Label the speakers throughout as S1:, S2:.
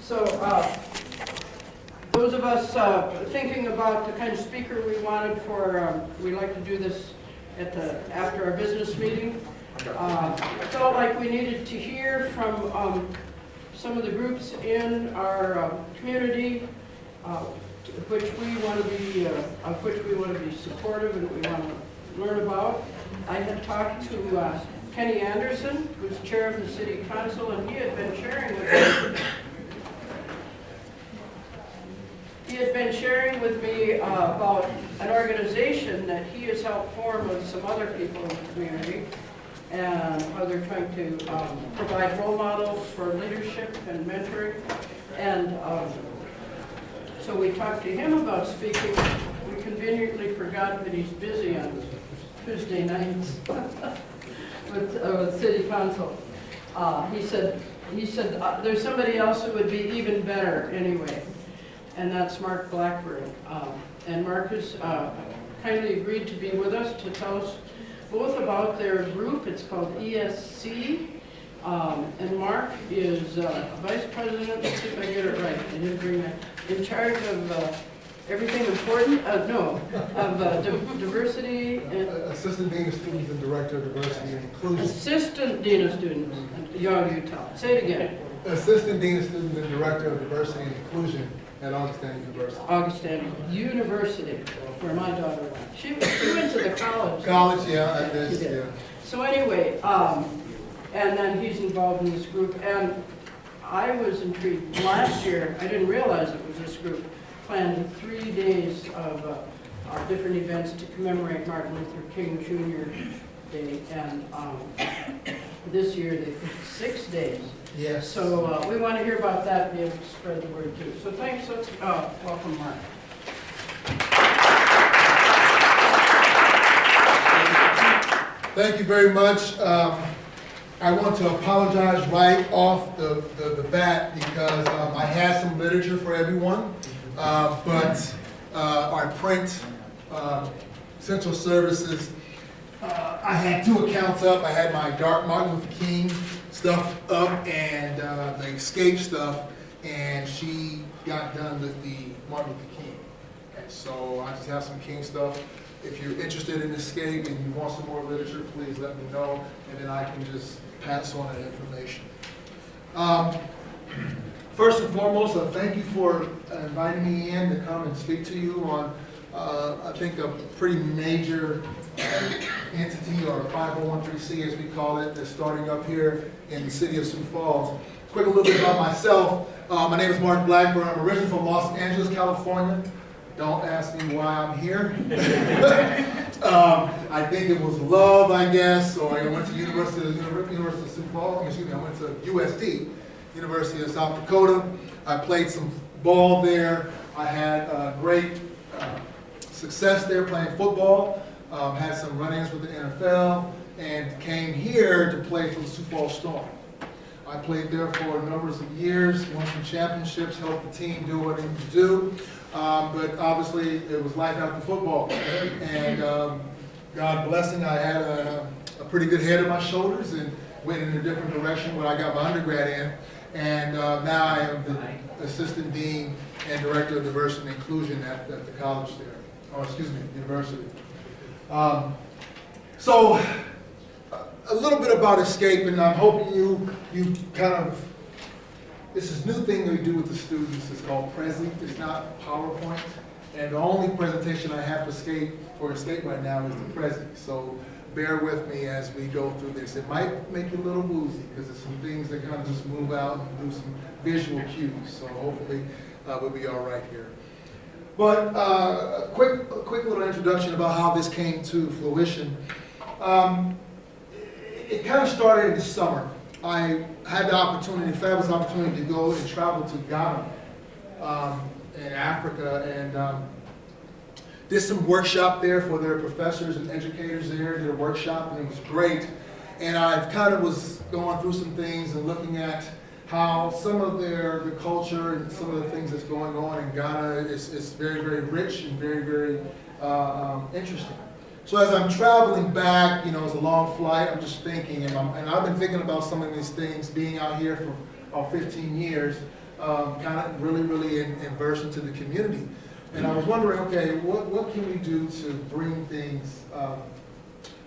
S1: So those of us thinking about the kind of speaker we wanted for, we like to do this after our business meeting. Felt like we needed to hear from some of the groups in our community, which we want to be, of which we want to be supportive and we want to learn about. I had talked to Kenny Anderson, who's chair of the city council, and he had been sharing with me about an organization that he has helped form with some other people in the community, and how they're trying to provide role models for leadership and mentoring. And so we talked to him about speaking. We conveniently forgot that he's busy on Tuesday nights with city council. He said there's somebody else who would be even better anyway, and that's Mark Blackburn. And Mark has kindly agreed to be with us to tell us both about their group. It's called ESC, and Mark is vice president, let's see if I get it right, I didn't bring that, in charge of everything important, diversity and...
S2: Assistant Dean of Students and Director of Diversity and Inclusion.
S1: Assistant Dean of Students, you tell. Say it again.
S2: Assistant Dean of Students and Director of Diversity and Inclusion at Augustana University.
S1: Augustana University, where my daughter went. She went to the college.
S2: College, yeah, I did. Yeah.
S1: So anyway, and then he's involved in this group, and I was intrigued. Last year, I didn't realize it was this group, planned 3 days of different events to commemorate Martin Luther King Jr. Day, and this year they picked 6 days.
S2: Yes.
S1: So we want to hear about that and be able to spread the word too. So thanks, let's welcome Mark.
S2: Thank you very much. I want to apologize right off the bat because I had some literature for everyone, but our print central services, I had 2 accounts up. I had my Dark Martin Luther King stuff up and the Escape stuff, and she got done with the Martin Luther King. And so I just have some King stuff. If you're interested in Escape and you want some more literature, please let me know, and then I can just pass on that information. First and foremost, thank you for inviting me in to come and speak to you on, I think, a pretty major entity, or 501(c) as we call it, that's starting up here in the city of Sioux Falls. Quick, a little bit about myself. My name is Mark Blackburn. I'm originally from Los Angeles, California. Don't ask me why I'm here. I think it was love, I guess, or I went to University of Sioux Falls. Excuse me, I went to USD, University of South Dakota. I played some ball there. I had great success there playing football. Had some run-ins with the NFL, and came here to play for the Sioux Falls Storm. I played there for a number of years, won some championships, helped the team do what it needed to do. But obviously, it was life after football. And God blessing, I had a pretty good head on my shoulders and went in a different direction when I got my undergrad in. And now I am the Assistant Dean and Director of Diversity and Inclusion at the college there, or excuse me, university. So a little bit about Escape, and I'm hoping you kind of, this is a new thing we do with the students. It's called Prezi. It's not PowerPoint. And the only presentation I have for Escape right now is the Prezi. So bear with me as we go through this. It might make you a little woozy because there's some things that kind of just move out and do some visual cues. So hopefully we'll be all right here. But a quick little introduction about how this came to fruition. It kind of started in the summer. I had the opportunity, the fabulous opportunity, to go and travel to Ghana in Africa, and did some workshop there for their professors and educators there. Did a workshop, and it was great. And I kind of was going through some things and looking at how some of the culture and some of the things that's going on in Ghana is very, very rich and very, very interesting. So as I'm traveling back, it's a long flight, I'm just thinking, and I've been thinking about some of these things, being out here for about 15 years, kind of really immerse into the community. And I was wondering, okay, what can we do to bring things,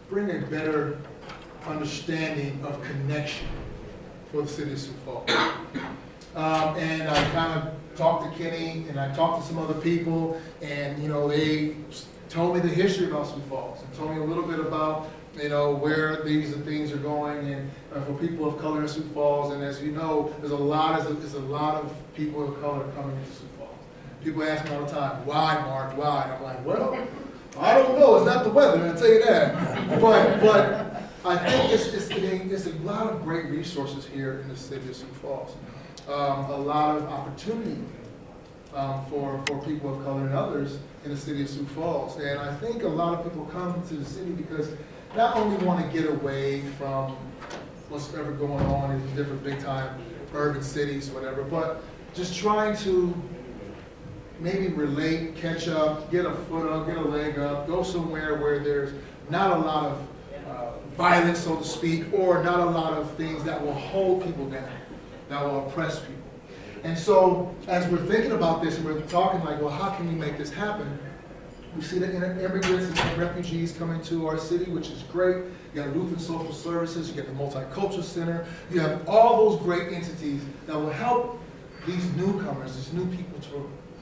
S2: bring a better understanding of connection for the city of Sioux Falls. And I kind of talked to Kenny, and I talked to some other people, and they told me the history about Sioux Falls, and told me a little bit about where these things are going, and for people of color in Sioux Falls. And as you know, there's a lot of people of color coming into Sioux Falls. People ask me all the time, why, Mark, why? And I'm like, well, I don't know. It's not the weather, I'll tell you that. But I think it's a lot of great resources here in the city of Sioux Falls. A lot of opportunity for people of color and others in the city of Sioux Falls. And I think a lot of people come to the city because not only want to get away from what's ever going on in different big time urban cities or whatever, but just trying to maybe relate, catch up, get a foot up, get a leg up, go somewhere where there's not a lot of violence, so to speak, or not a lot of things that will hold people down, that will oppress people. And so as we're thinking about this and we're talking like, well, how can we make this happen? We see the immigrants and refugees coming to our city, which is great. You got Lutheran Social Services, you get the Multicultural Center. You have all those great entities that will help these newcomers, these new people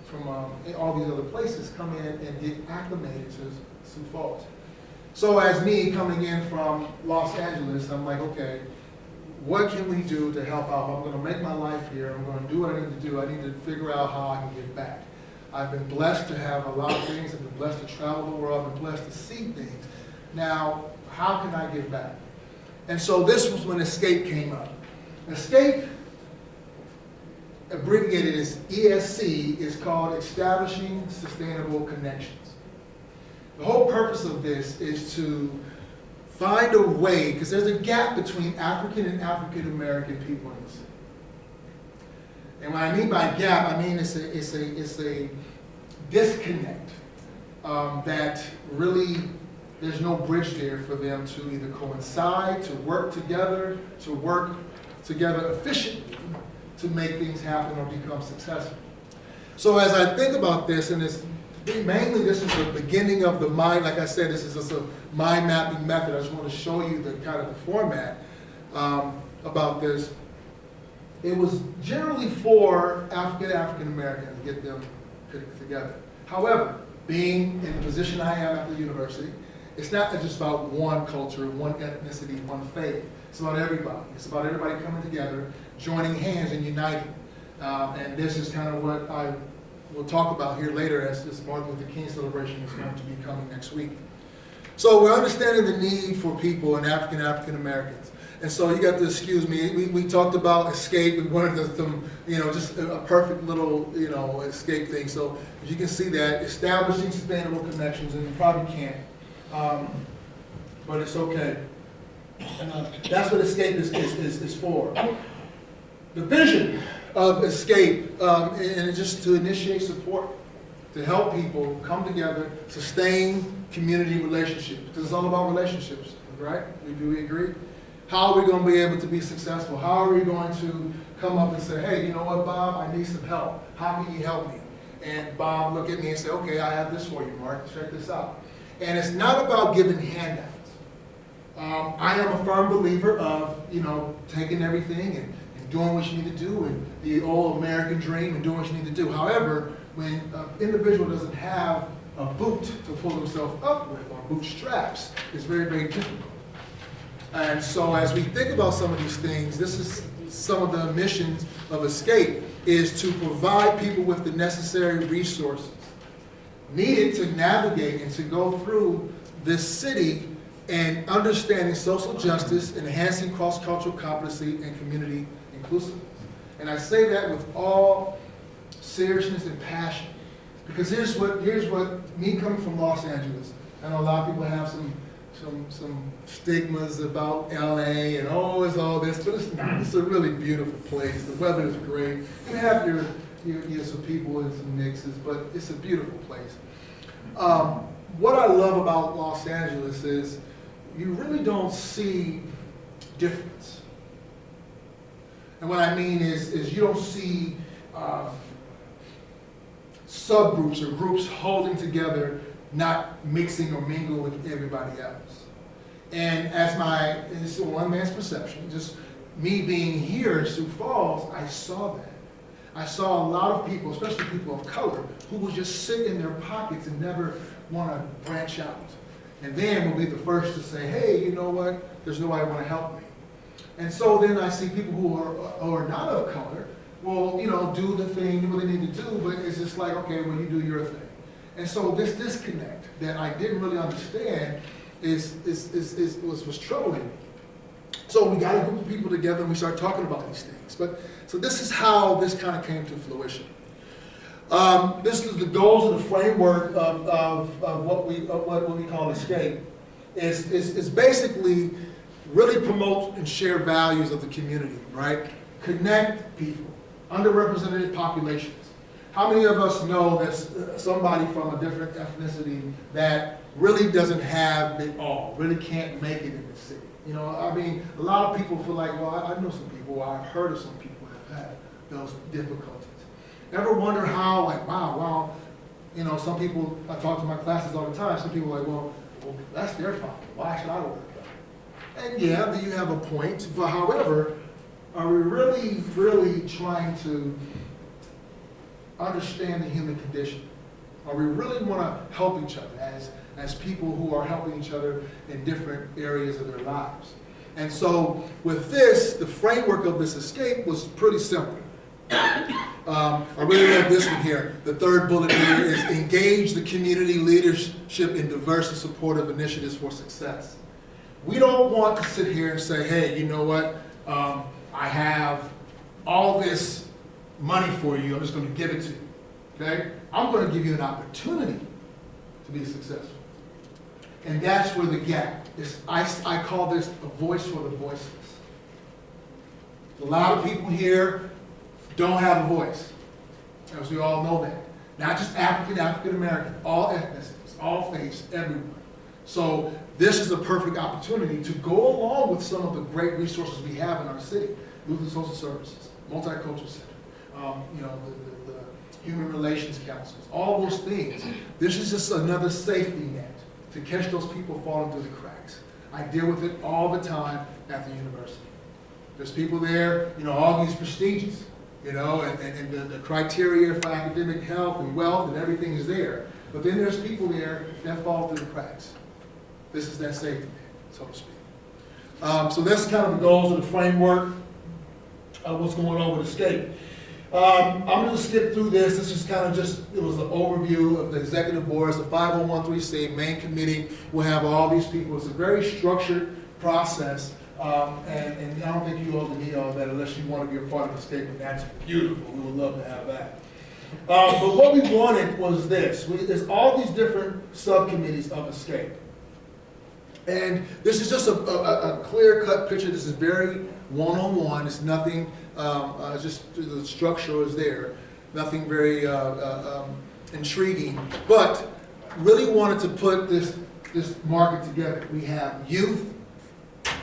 S2: from all these other places come in and get acclimated to Sioux Falls. So as me coming in from Los Angeles, I'm like, okay, what can we do to help out? I'm going to make my life here. I'm going to do what I need to do. I need to figure out how I can give back. I've been blessed to have a lot of things. I've been blessed to travel the world. I've been blessed to see things. Now, how can I give back? And so this was when Escape came up. Escape, abbreviated as ESC, is called Establishing Sustainable Connections. The whole purpose of this is to find a way, because there's a gap between African and African American people in the city. And what I mean by gap, I mean it's a disconnect that really there's no bridge there for them to either coincide, to work together efficiently to make things happen or become successful. So as I think about this, and mainly this is the beginning of the mind, like I said, this is just a mind mapping method. I just want to show you the kind of the format about this. It was generally for African Americans to get them together. However, being in the position I am at the university, it's not just about one culture, one ethnicity, one faith. It's about everybody. It's about everybody coming together, joining hands and uniting. And this is kind of what I will talk about here later as this Martin Luther King celebration is going to be coming next week. So we're understanding the need for people and African Americans. And so you got to excuse me, we talked about escape. We wanted some, just a perfect little, escape thing. So if you can see that, establishing sustainable connections, and you probably can't, but it's okay. That's what escape is for. The vision of escape, and just to initiate support, to help people come together, sustain community relationships, because it's all about relationships, right? Do we agree? How are we going to be able to be successful? How are we going to come up and say, hey, you know what, Bob, I need some help. How can you help me? And Bob look at me and say, okay, I have this for you, Mark. Check this out. And it's not about giving handouts. I am a firm believer of, taking everything and doing what you need to do, and the old American dream and doing what you need to do. However, when an individual doesn't have a boot to pull himself up with, or bootstraps, it's very, very difficult. And so as we think about some of these things, this is some of the missions of Escape, is to provide people with the necessary resources needed to navigate and to go through this city and understanding social justice, enhancing cross-cultural competency, and community inclusiveness. And I say that with all seriousness and passion, because here's what me coming from Los Angeles, I know a lot of people have some stigmas about LA and it's all this, but it's a really beautiful place. The weather is great. You have your some people and some mixes, but it's a beautiful place. What I love about Los Angeles is you really don't see difference. And what I mean is you don't see subgroups or groups holding together, not mixing or mingling with everybody else. And and this is one man's perception, just me being here in Sioux Falls, I saw that. I saw a lot of people, especially people of color, who would just sit in their pockets and never want to branch out. And then will be the first to say, hey, you know what, there's nobody want to help me. And so then I see people who are not of color, will, do the thing, do what they need to do, but it's just like, okay, well, you do your thing. And so this disconnect that I didn't really understand was troubling me. So we got a group of people together and we started talking about these things. So this is how this kind of came to fruition. This is the goals and the framework of what we call Escape. Is basically really promote and share values of the community, right? Connect people, underrepresented populations. How many of us know that somebody from a different ethnicity that really doesn't have it all, really can't make it in the city? A lot of people feel like, well, I know some people, or I've heard of some people that have had those difficulties. Ever wonder how, like, wow, some people, I talk to my classes all the time, some people are like, well, that's their problem. Why should I worry about it? And yeah, you have a point, but however, are we really, really trying to understand the human condition? Or we really want to help each other as people who are helping each other in different areas of their lives? And so with this, the framework of this escape was pretty simple. I really love this one here. The third bullet here is engage the community leadership in diverse and supportive initiatives for success. We don't want to sit here and say, hey, you know what? I have all this money for you. I'm just going to give it to you. Okay? I'm going to give you an opportunity to be successful. And that's where the gap is. I call this a voice for the voiceless. A lot of people here don't have a voice, as we all know that. Not just African American, all ethnicities, all faiths, everyone. So this is a perfect opportunity to go along with some of the great resources we have in our city. Lutheran Social Services, Multicultural Center, the Human Relations Councils, all those things. This is just another safety net to catch those people falling through the cracks. I deal with it all the time at the university. There's people there, all these prestigious, and the criteria for academic health and wealth and everything is there. But then there's people there that fall through the cracks. This is that safety net, so to speak. So that's kind of the goals of the framework of what's going on with Escape. I'm going to skip through this. This is kind of it was an overview of the executive board. It's a 501(c) main committee. We'll have all these people. It's a very structured process. And I don't think you all need all that unless you want to be a part of Escape, and that's beautiful. We would love to have that. But what we wanted was this. There's all these different subcommittees of Escape. And this is just a clear-cut picture. This is very one-on-one. It's nothing, just the structure is there. Nothing very intriguing. But really wanted to put this market together. We have youth,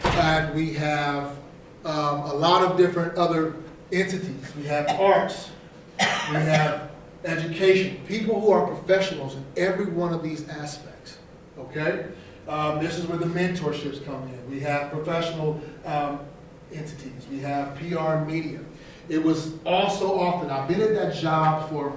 S2: and we have a lot of different other entities. We have arts. We have education. People who are professionals in every one of these aspects. Okay? This is where the mentorships come in. We have professional entities. We have PR and media. It was also often, I've been at that job for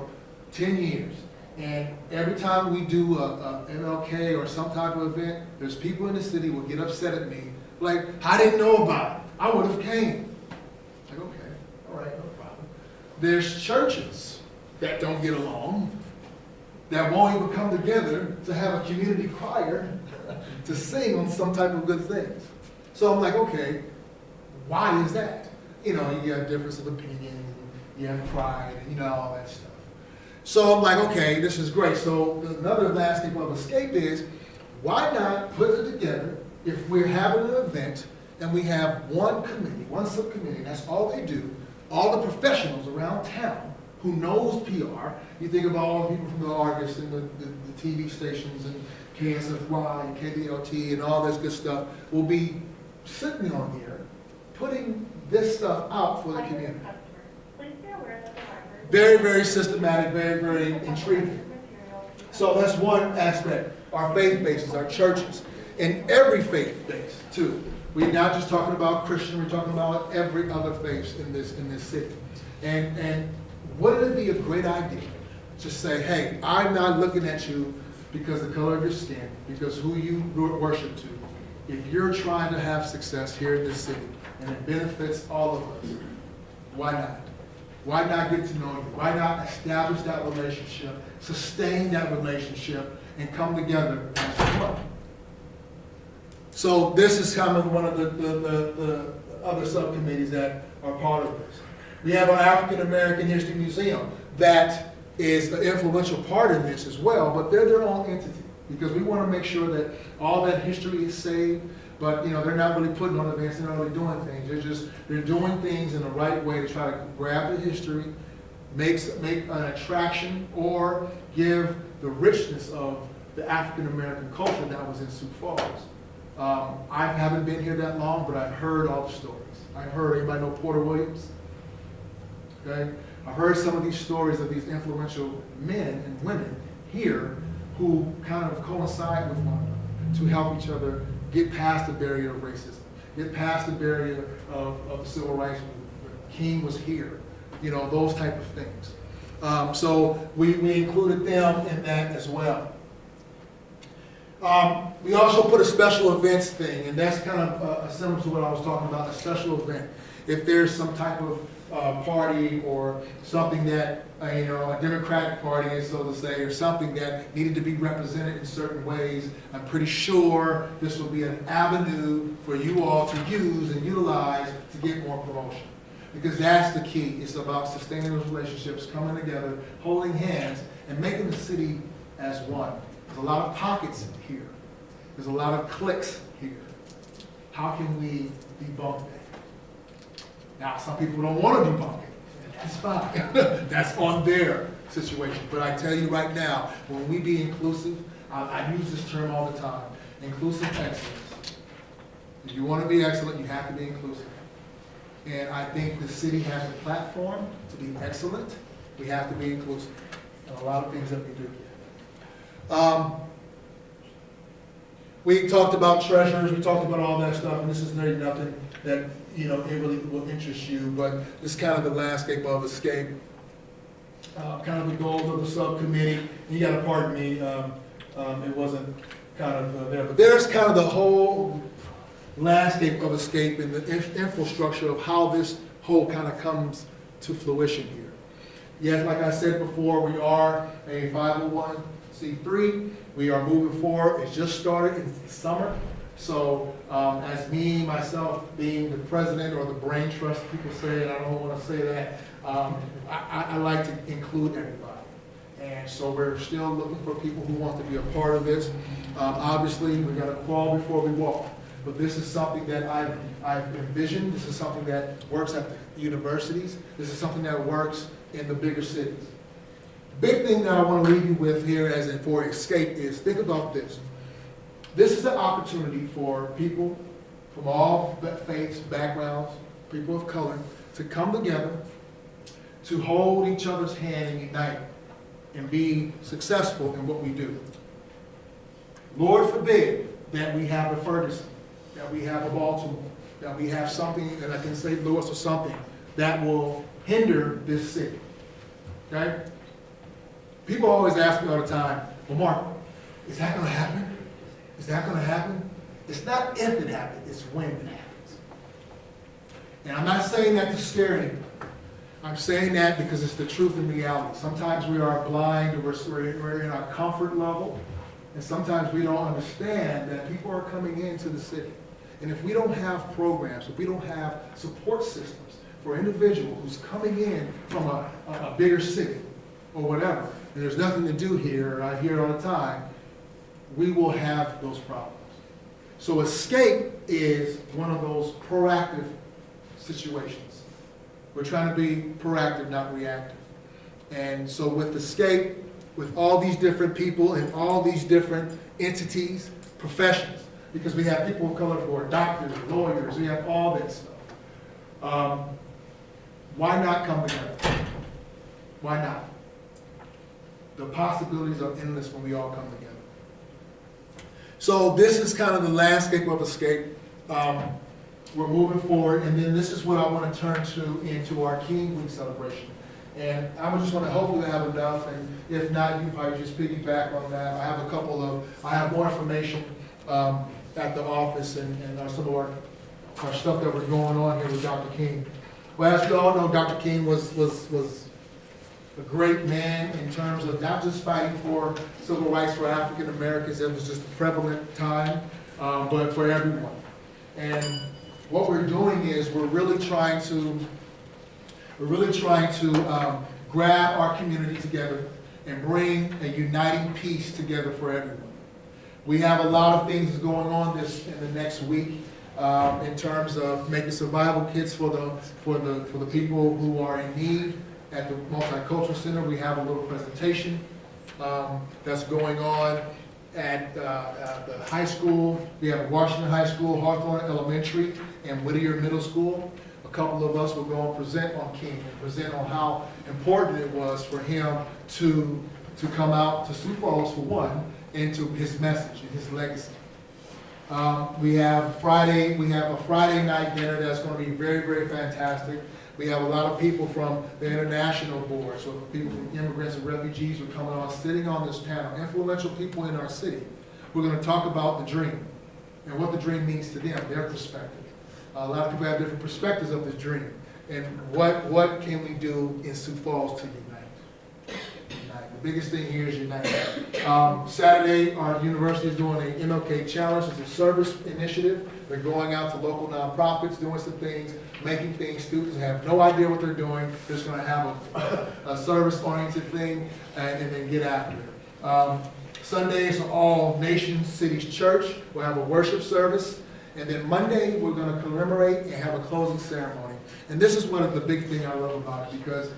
S2: 10 years, and every time we do a MLK or some type of event, there's people in the city who will get upset at me, like, I didn't know about it. I would have came. Like, okay, all right, no problem. There's churches that don't get along, that won't even come together to have a community choir to sing on some type of good things. So I'm like, okay, why is that? You have difference of opinion, you have pride, and all that stuff. So I'm like, okay, this is great. So another last thing of Escape is, why not put it together if we're having an event and we have one committee, one subcommittee, and that's all they do, all the professionals around town who knows PR. You think about all the people from the Argus and the TV stations and KSFY and KDLT and all this good stuff will be sitting on here, putting this stuff out for the community.
S3: Please be aware that the library
S2: Very, very systematic, very, very intriguing. So that's one aspect. Our faith bases, our churches, and every faith base too. We're not just talking about Christian, we're talking about every other faith in this city. And wouldn't it be a great idea to say, hey, I'm not looking at you because the color of your skin, because who you worship to. If you're trying to have success here in this city, and it benefits all of us, why not? Why not get to know you? Why not establish that relationship, sustain that relationship, and come together as one? So this is kind of one of the other subcommittees that are part of this. We have our African American History Museum that is an influential part in this as well, but they're their own entity because we want to make sure that all that history is saved, but they're not really putting on events, they're not really doing things. They're doing things in the right way to try to grab the history, make an attraction, or give the richness of the African American culture that was in Sioux Falls. I haven't been here that long, but I've heard all the stories. I've heard, anybody know Porter Williams? Okay? I've heard some of these stories of these influential men and women here who kind of coincide with one another to help each other get past the barrier of racism, get past the barrier of the civil rights movement. King was here, those type of things. So we included them in that as well. We also put a special events thing, and that's kind of similar to what I was talking about, a special event. If there's some type of party or something that, a Democratic party, so to say, or something that needed to be represented in certain ways, I'm pretty sure this will be an avenue for you all to use and utilize to get more promotion. Because that's the key. It's about sustaining those relationships, coming together, holding hands, and making the city as one. There's a lot of pockets here. There's a lot of cliques here. How can we debunk that? Now, some people don't want to debunk it, and that's fine. That's on their situation. But I tell you right now, when we be inclusive, I use this term all the time, inclusive excellence. If you want to be excellent, you have to be inclusive. And I think the city has a platform to be excellent. We have to be inclusive in a lot of things that we do. We talked about treasures, we talked about all that stuff, and this is really nothing that, it really will interest you, but this is kind of the landscape of Escape. Kind of the goals of the subcommittee. You gotta pardon me, it wasn't kind of there, but there's kind of the whole landscape of Escape and the infrastructure of how this whole kind of comes to fruition here. Yes, like I said before, we are a 501c3. We are moving forward. It just started in the summer. So as me, myself, being the president or the brain trust, people say it, I don't want to say that. I like to include everybody. And so we're still looking for people who want to be a part of this. Obviously, we got to crawl before we walk. But this is something that I've envisioned. This is something that works at the universities. This is something that works in the bigger cities. Big thing that I want to leave you with here as for Escape is, think about this. This is an opportunity for people from all faiths, backgrounds, people of color, to come together, to hold each other's hand and unite, and be successful in what we do. Lord forbid that we have a Ferguson, that we have a Baltimore, that we have something, and I can say Lewis or something, that will hinder this city. Okay? People always ask me all the time, well, Mark, is that going to happen? Is that going to happen? It's not if it happens, it's when it happens. And I'm not saying that to scare you. I'm saying that because it's the truth and reality. Sometimes we are blind, or we're in our comfort level, and sometimes we don't understand that people are coming into the city. And if we don't have programs, if we don't have support systems for an individual who's coming in from a bigger city or whatever, and there's nothing to do here, I hear it all the time, we will have those problems. So Escape is one of those proactive situations. We're trying to be proactive, not reactive. And so with Escape, with all these different people and all these different entities, professions, because we have people of color who are doctors, lawyers, we have all that stuff. Why not come together? Why not? The possibilities are endless when we all come together. So this is kind of the landscape of Escape. We're moving forward, and then this is what I want to turn to into our King Week celebration. And I'm just going to hopefully have enough, and if not, you probably just piggyback on that. I have more information at the office and some of our stuff that was going on here with Dr. King. Well, as you all know, Dr. King was a great man in terms of not just fighting for civil rights for African Americans. It was just a prevalent time, but for everyone. And what we're doing is we're really trying to grab our community together and bring a uniting peace together for everyone. We have a lot of things going on in the next week in terms of making survival kits for the people who are in need. At the Multicultural Center, we have a little presentation that's going on at the high school. We have Washington High School, Hawthorne Elementary, and Whittier Middle School. A couple of us will go and present on King and present on how important it was for him to come out to Sioux Falls for one, and to his message and his legacy. We have a Friday night dinner that's going to be very, very fantastic. We have a lot of people from the international board, so people from immigrants and refugees are coming on, sitting on this panel, influential people in our city. We're going to talk about the dream and what the dream means to them, their perspective. A lot of people have different perspectives of this dream. And what can we do in Sioux Falls to unite? The biggest thing here is unite. Saturday, our university is doing an MLK Challenge. It's a service initiative. They're going out to local nonprofits, doing some things, making things. Students have no idea what they're doing. They're just going to have a service-oriented thing and then get after it. Sundays are all Nation Cities Church. We'll have a worship service. And then Monday, we're going to commemorate and have a closing ceremony. And this is one of the big things I love about it, because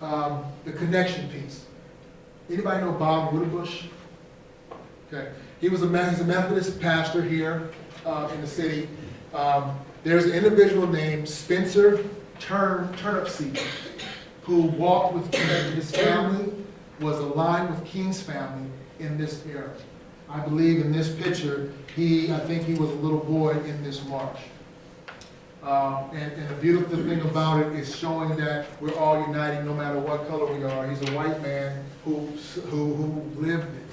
S2: the connection piece. Anybody know Bob Wooderbush? Okay. He's a Methodist pastor here in the city. There's an individual named Spencer Turnipseed who walked with King. His family was aligned with King's family in this era. I believe in this picture, I think he was a little boy in this march. And the beautiful thing about it is showing that we're all uniting no matter what color we are. He's a white man who lived it,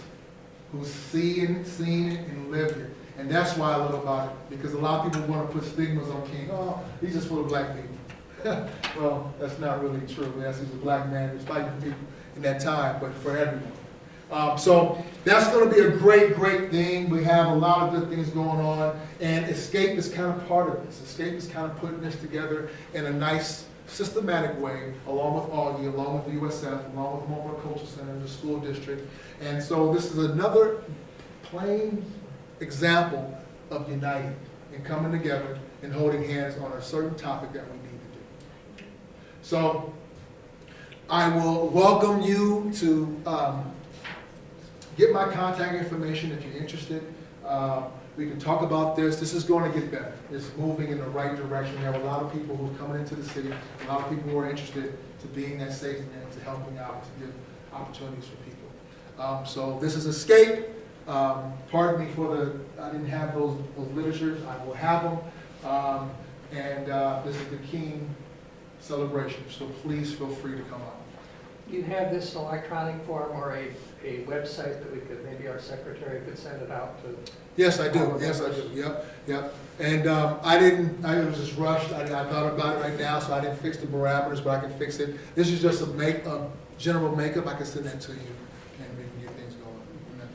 S2: who's seen it and lived it. And that's why I love about it, because a lot of people want to put stigmas on King. Oh, he's just full of black people. Well, that's not really true. Yes, he's a black man who's fighting for people in that time, but for everyone. So that's going to be a great, great thing. We have a lot of good things going on, and Escape is kind of part of this. Escape is kind of putting this together in a nice, systematic way, along with Augie, along with the USF, along with the Multicultural Center, the school district. And so this is another plain example of uniting and coming together and holding hands on a certain topic that we need to do. So I will welcome you to get my contact information if you're interested. We can talk about this. This is going to get better. It's moving in the right direction. We have a lot of people who are coming into the city, a lot of people who are interested to being that safety net, to helping out, to give opportunities for people. So this is Escape. Pardon me for I didn't have those literatures. I will have them. And this is the King celebration. So please feel free to come out.
S3: You have this electronic form or a website that we could, maybe our secretary could send it out to?
S2: Yes, I do. Yes, I do. Yep. And I was just rushed. I thought about it right now, so I didn't fix the parameters, but I can fix it. This is just a general makeup. I can send that to you, and we can get things going in that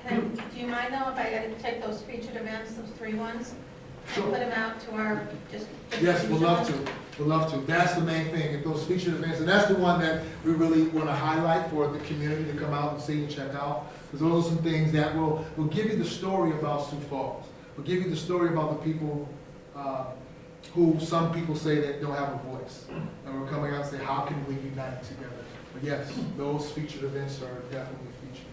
S2: direction.
S4: Do you mind though if I gotta take those featured events, those 3 ones, and
S2: Sure.
S4: put them out to our, just?
S2: Yes, we'd love to. We'd love to. That's the main thing, if those featured events, and that's the one that we really want to highlight for the community to come out and see and check out. Because those are some things that will give you the story about Sioux Falls. Will give you the story about the people who some people say that don't have a voice. And we're coming out and say, how can we unite together? But yes, those featured events are definitely featured.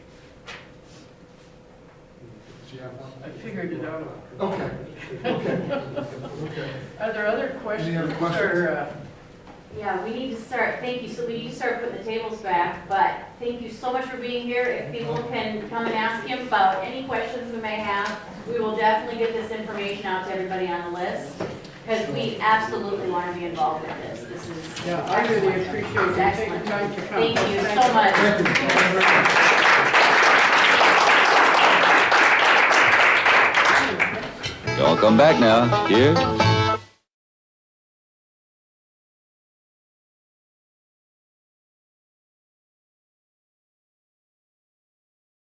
S2: Did you have one?
S1: I figured it out.
S2: Okay.
S1: Are there other questions?
S2: Any other questions?
S1: Or,
S5: Yeah, we need to start, thank you, so we need to start putting the tables back, but thank you so much for being here. If people can come and ask him about any questions we may have, we will definitely get this information out to everybody on the list, because we absolutely want to be involved with this. This is.
S1: Yeah, I really appreciate you taking the time to come.
S5: Thank you so much.
S2: Thank you.
S6: Y'all come back now. Here.